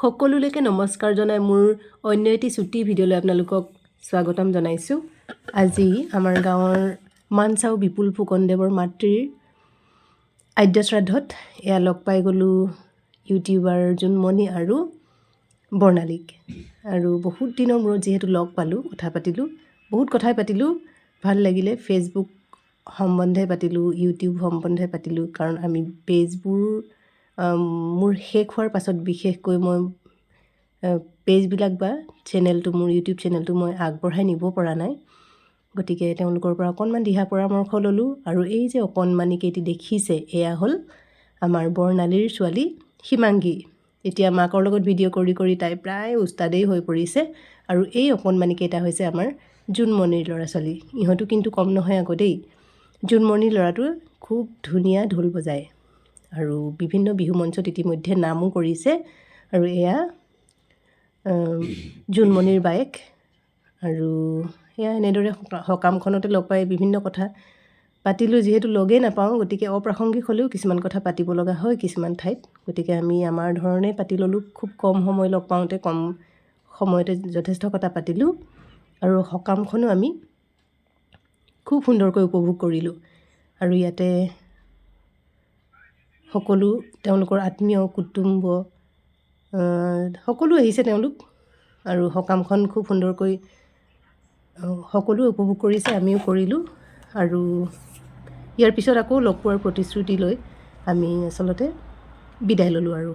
সকলোলৈকে নমস্কাৰ জনাই মোৰ অন্য এটি ছুটি ভিডিঅ'লৈ আপোনালোকক স্বাগতম জনাইছোঁ। আজি আমাৰ গাঁৱৰ মানচাও বিপুল ফুকনদেৱৰ মাতৃৰ আদ্য শ্ৰাদ্ধত এয়া লগ পাই গ'লোঁ ইউটিউবাৰ জোনমণি আৰু বৰ্ণালীক। আৰু বহুত দিনৰ মূৰত যিহেতু লগ পালোঁ, কথা পাতিলোঁ, বহুত কথাই পাতিলোঁ, ভাল লাগিলে। ফেচবুক সম্বন্ধে পাতিলোঁ, ইউটিউব সম্বন্ধে পাতিলোঁ, কাৰণ আমি পেজবোৰ মোৰ শেষ হোৱাৰ পাছত বিশেষকৈ মই পেজবিলাক বা চেনেলটো, মোৰ ইউটিউব চেনেলটো মই আগবঢ়াই নিব পৰা নাই। গতিকে তেওঁলোকৰ পৰা অকণমান দিহা পৰামৰ্শ ল'লোঁ। আৰু এই যে অকণমানিকেইটি দেখিছে, এয়া হ'ল আমাৰ বৰ্ণালীৰ ছোৱালী হিমাংগী। এতিয়া মাকৰ লগত ভিডিঅ' কৰি কৰি তাই প্ৰায় উস্তাদেই হৈ পৰিছে। আৰু এই অকণমানিকেইটা হৈছে আমাৰ জোনমণিৰ ল'ৰা ছোৱালী। ইহঁতো কিন্তু কম নহয় আকৌ দেই। জোনমণিৰ ল'ৰাটোৱে খুব ধুনীয়া ঢোল বজায় আৰু বিভিন্ন বিহু মঞ্চত ইতিমধ্যে নামো কৰিছে। আৰু এয়া জোনমণিৰ বায়েক। আৰু এয়া এনেদৰে সকামখনতে লগ পাই বিভিন্ন কথা পাতিলোঁ। যিহেতু লগেই নাপাওঁ, গতিকে অপ্ৰাসংগিক হ'লেও কিছুমান কথা পাতিব লগা হয় কিছুমান ঠাইত। গতিকে আমি আমাৰ ধৰণে পাতি ল'লোঁ। খুব কম সময় লগ পাওঁতে কম সময়তে যথেষ্ট কথা পাতিলোঁ। আৰু সকামখনো আমি খুব সুন্দৰকৈ উপভোগ কৰিলোঁ। আৰু ইয়াতে সকলো তেওঁলোকৰ আত্মীয় কুটুম্ব সকলো আহিছে তেওঁলোক। আৰু সকামখন খুব সুন্দৰকৈ সকলোৱে উপভোগ কৰিছে, আমিও কৰিলোঁ। আৰু ইয়াৰ পিছত আকৌ লগ পোৱাৰ প্ৰতিশ্ৰুতি লৈ আমি আচলতে বিদায় ল'লোঁ আৰু।